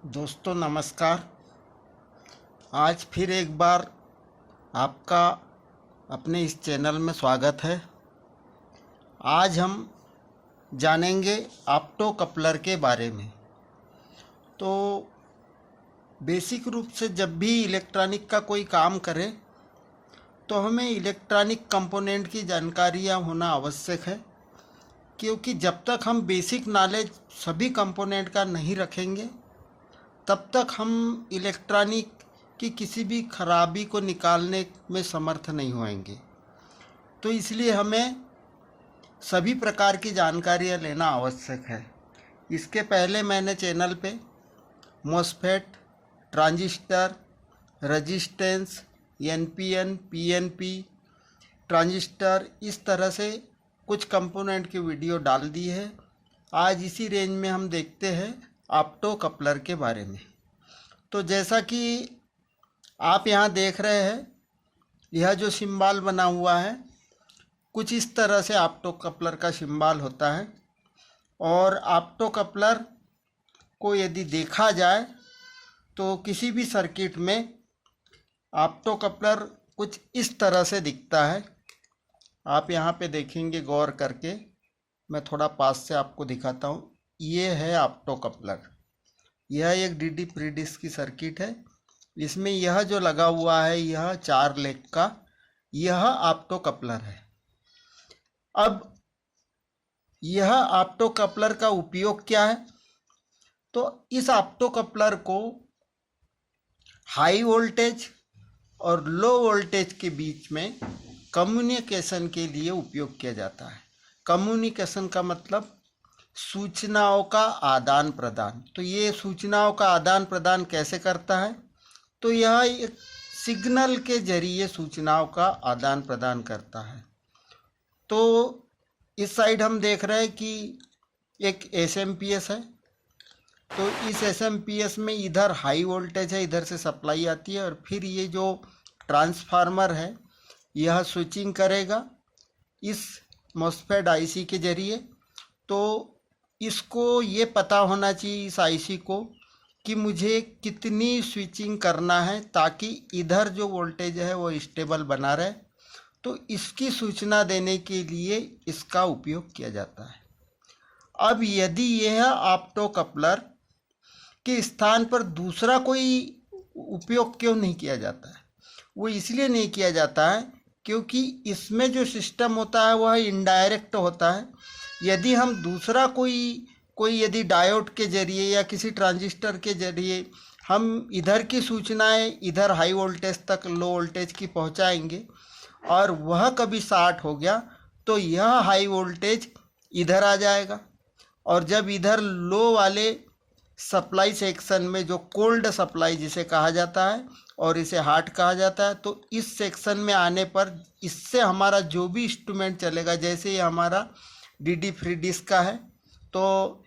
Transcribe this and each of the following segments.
दोस्तों नमस्कार। आज फिर एक बार आपका अपने इस चैनल में स्वागत है। आज हम जानेंगे ऑप्टो कपलर के बारे में। तो बेसिक रूप से जब भी इलेक्ट्रॉनिक का कोई काम करें तो हमें इलेक्ट्रॉनिक कंपोनेंट की जानकारियाँ होना आवश्यक है, क्योंकि जब तक हम बेसिक नॉलेज सभी कंपोनेंट का नहीं रखेंगे तब तक हम इलेक्ट्रॉनिक की किसी भी खराबी को निकालने में समर्थ नहीं होंगे। तो इसलिए हमें सभी प्रकार की जानकारियाँ लेना आवश्यक है। इसके पहले मैंने चैनल पे MOSFET, transistor, resistance, NPN, PNP, transistor, इस तरह से कुछ कंपोनेंट की वीडियो डाल दी है। आज इसी रेंज में हम देखते हैं ऑप्टो कपलर के बारे में। तो जैसा कि आप यहाँ देख रहे हैं, यह जो सिंबल बना हुआ है कुछ इस तरह से ऑप्टो कपलर का सिंबल होता है। और ऑप्टो कपलर को यदि देखा जाए तो किसी भी सर्किट में ऑप्टो कपलर कुछ इस तरह से दिखता है। आप यहाँ पे देखेंगे गौर करके, मैं थोड़ा पास से आपको दिखाता हूँ। ये है ऑप्टो कपलर। यह एक डीडी फ्री डिस्क की सर्किट है। इसमें यह जो लगा हुआ है यह 4 लेग का यह ऑप्टो कपलर है। अब यह ऑप्टो कपलर का उपयोग क्या है? तो इस ऑप्टो कपलर को हाई वोल्टेज और लो वोल्टेज के बीच में कम्युनिकेशन के लिए उपयोग किया जाता है। कम्युनिकेशन का मतलब सूचनाओं का आदान प्रदान। तो ये सूचनाओं का आदान प्रदान कैसे करता है? तो यह एक सिग्नल के जरिए सूचनाओं का आदान प्रदान करता है। तो इस साइड हम देख रहे हैं कि एक एसएमपीएस है। तो इस एसएमपीएस में इधर हाई वोल्टेज है, इधर से सप्लाई आती है, और फिर ये जो ट्रांसफार्मर है यह स्विचिंग करेगा इस मॉसफेट आईसी के जरिए। तो इसको ये पता होना चाहिए इस आईसी को कि मुझे कितनी स्विचिंग करना है ताकि इधर जो वोल्टेज है वो स्टेबल बना रहे। तो इसकी सूचना देने के लिए इसका उपयोग किया जाता है। अब यदि यह ऑप्टो कपलर के स्थान पर दूसरा कोई उपयोग क्यों नहीं किया जाता है? वो इसलिए नहीं किया जाता है क्योंकि इसमें जो सिस्टम होता है वह इनडायरेक्ट होता है। यदि हम दूसरा कोई यदि डायोड के जरिए या किसी ट्रांजिस्टर के जरिए हम इधर की सूचनाएं इधर हाई वोल्टेज तक लो वोल्टेज की पहुंचाएंगे और वह कभी शॉर्ट हो गया तो यह हाई वोल्टेज इधर आ जाएगा, और जब इधर लो वाले सप्लाई सेक्शन में, जो कोल्ड सप्लाई जिसे कहा जाता है और इसे हॉट कहा जाता है, तो इस सेक्शन में आने पर इससे हमारा जो भी इंस्ट्रूमेंट चलेगा, जैसे ये हमारा डीडी फ्री डिस्क का है, तो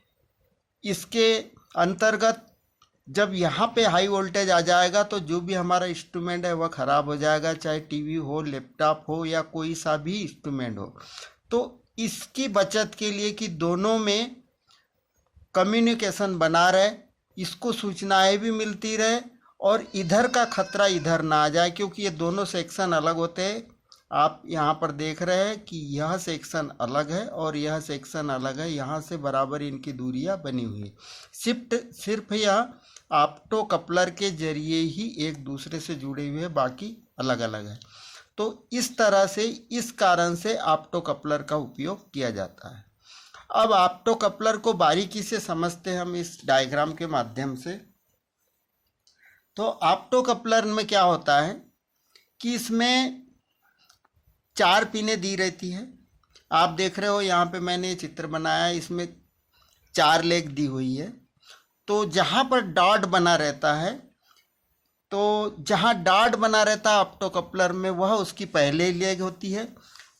इसके अंतर्गत जब यहाँ पे हाई वोल्टेज आ जाएगा तो जो भी हमारा इंस्ट्रूमेंट है वह ख़राब हो जाएगा, चाहे टीवी हो, लैपटॉप हो या कोई सा भी इंस्ट्रूमेंट हो। तो इसकी बचत के लिए कि दोनों में कम्युनिकेशन बना रहे, इसको सूचनाएं भी मिलती रहे और इधर का खतरा इधर ना आ जाए, क्योंकि ये दोनों सेक्शन अलग होते हैं। आप यहाँ पर देख रहे हैं कि यह सेक्शन अलग है और यह सेक्शन अलग है, यहाँ से बराबर इनकी दूरियाँ बनी हुई है। सिर्फ यह ऑप्टो कपलर के जरिए ही एक दूसरे से जुड़े हुए हैं, बाकी अलग अलग है। तो इस तरह से, इस कारण से ऑप्टो कपलर का उपयोग किया जाता है। अब ऑप्टो कपलर को बारीकी से समझते हैं हम इस डायग्राम के माध्यम से। तो ऑप्टो कपलर में क्या होता है कि इसमें 4 पिनें दी रहती है। आप देख रहे हो यहाँ पे मैंने ये चित्र बनाया है, इसमें 4 लेग दी हुई है। तो जहाँ पर डॉट बना रहता है, तो जहाँ डॉट बना रहता है ऑप्टो कपलर में, वह उसकी पहली लेग होती है।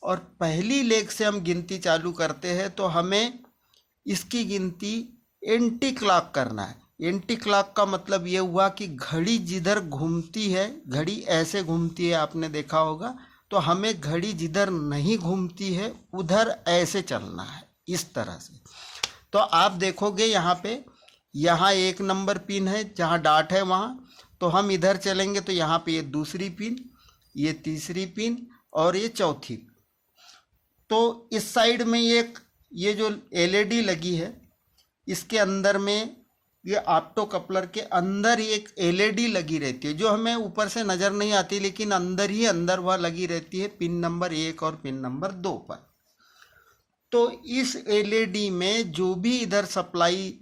और पहली लेग से हम गिनती चालू करते हैं तो हमें इसकी गिनती एंटी क्लॉक करना है। एंटी क्लॉक का मतलब ये हुआ कि घड़ी जिधर घूमती है, घड़ी ऐसे घूमती है, आपने देखा होगा, तो हमें घड़ी जिधर नहीं घूमती है उधर ऐसे चलना है, इस तरह से। तो आप देखोगे यहाँ पे यहाँ 1 नंबर पिन है जहाँ डॉट है वहाँ, तो हम इधर चलेंगे तो यहाँ पे ये दूसरी पिन, ये तीसरी पिन और ये चौथी। तो इस साइड में ये जो एलईडी लगी है, इसके अंदर में ये ऑप्टो कपलर के अंदर एक एलईडी लगी रहती है जो हमें ऊपर से नज़र नहीं आती, लेकिन अंदर ही अंदर वह लगी रहती है पिन नंबर 1 और पिन नंबर 2 पर। तो इस एलईडी में जो भी इधर सप्लाई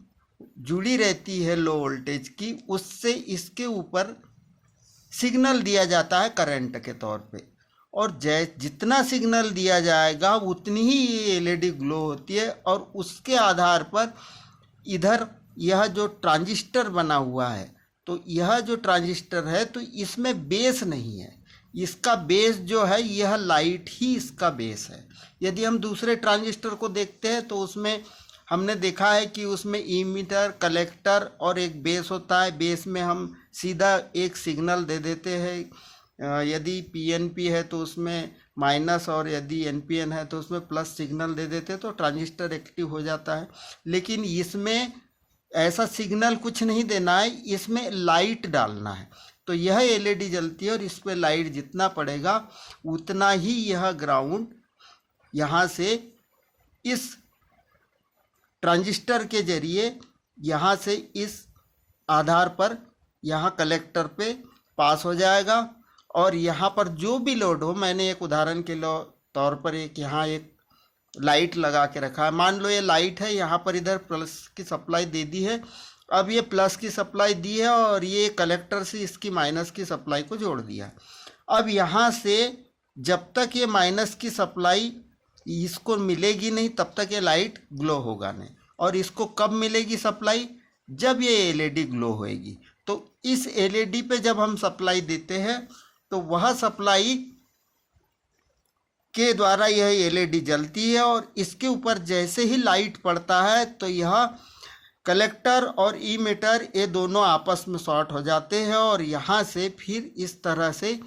जुड़ी रहती है लो वोल्टेज की, उससे इसके ऊपर सिग्नल दिया जाता है करंट के तौर पे, और जितना सिग्नल दिया जाएगा उतनी ही ये एलईडी ग्लो होती है। और उसके आधार पर इधर यह जो ट्रांजिस्टर बना हुआ है, तो यह जो ट्रांजिस्टर है तो इसमें बेस नहीं है, इसका बेस जो है यह लाइट ही इसका बेस है। यदि हम दूसरे ट्रांजिस्टर को देखते हैं तो उसमें हमने देखा है कि उसमें इमीटर, कलेक्टर और एक बेस होता है। बेस में हम सीधा एक सिग्नल दे देते हैं, यदि पीएनपी है तो उसमें माइनस, और यदि एनपीएन है तो उसमें प्लस सिग्नल दे देते हैं, तो ट्रांजिस्टर एक्टिव हो जाता है। लेकिन इसमें ऐसा सिग्नल कुछ नहीं देना है, इसमें लाइट डालना है। तो यह एलईडी जलती है और इस पर लाइट जितना पड़ेगा उतना ही यह ग्राउंड यहाँ से इस ट्रांजिस्टर के जरिए यहाँ से इस आधार पर यहाँ कलेक्टर पे पास हो जाएगा। और यहाँ पर जो भी लोड हो, मैंने एक उदाहरण के तौर पर यहाँ एक लाइट लगा के रखा है। मान लो ये लाइट है, यहाँ पर इधर प्लस की सप्लाई दे दी है। अब ये प्लस की सप्लाई दी है और ये कलेक्टर से इसकी माइनस की सप्लाई को जोड़ दिया। अब यहाँ से जब तक ये माइनस की सप्लाई इसको मिलेगी नहीं तब तक ये लाइट ग्लो होगा नहीं। और इसको कब मिलेगी सप्लाई? जब ये एलईडी ग्लो होएगी। तो इस एलईडी पे जब हम सप्लाई देते हैं तो वह सप्लाई के द्वारा यह एलईडी जलती है, और इसके ऊपर जैसे ही लाइट पड़ता है तो यह कलेक्टर और इमीटर ये दोनों आपस में शॉर्ट हो जाते हैं, और यहाँ से फिर इस तरह से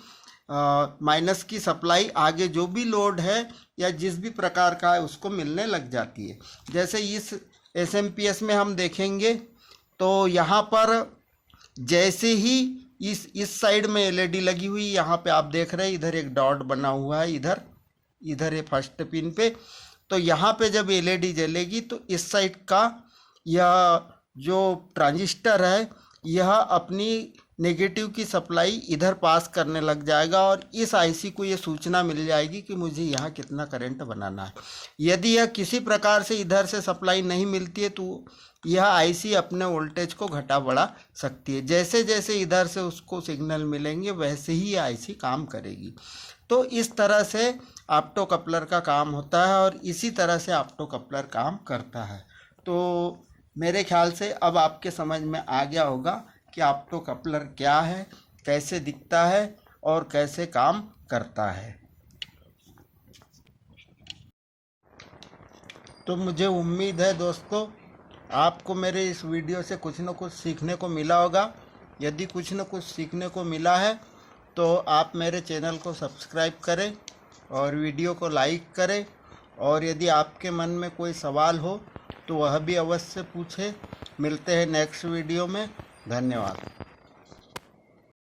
माइनस की सप्लाई आगे जो भी लोड है या जिस भी प्रकार का है उसको मिलने लग जाती है। जैसे इस एसएमपीएस में हम देखेंगे तो यहाँ पर जैसे ही इस साइड में एलईडी लगी हुई, यहाँ पे आप देख रहे हैं इधर एक डॉट बना हुआ है, इधर ये फर्स्ट पिन पे। तो यहाँ पे जब एलईडी जलेगी तो इस साइड का यह जो ट्रांजिस्टर है यह अपनी नेगेटिव की सप्लाई इधर पास करने लग जाएगा, और इस आईसी को ये सूचना मिल जाएगी कि मुझे यहाँ कितना करंट बनाना है। यदि यह किसी प्रकार से इधर से सप्लाई नहीं मिलती है तो यह आईसी अपने वोल्टेज को घटा बढ़ा सकती है। जैसे जैसे इधर से उसको सिग्नल मिलेंगे वैसे ही ये आईसी काम करेगी। तो इस तरह से ऑप्टो कपलर का काम होता है, और इसी तरह से ऑप्टो कपलर काम करता है। तो मेरे ख्याल से अब आपके समझ में आ गया होगा कि ऑप्टो कपलर क्या है, कैसे दिखता है और कैसे काम करता है। तो मुझे उम्मीद है दोस्तों आपको मेरे इस वीडियो से कुछ न कुछ सीखने को मिला होगा। यदि कुछ न कुछ सीखने को मिला है तो आप मेरे चैनल को सब्सक्राइब करें और वीडियो को लाइक करें, और यदि आपके मन में कोई सवाल हो तो वह भी अवश्य पूछें। मिलते हैं नेक्स्ट वीडियो में। धन्यवाद।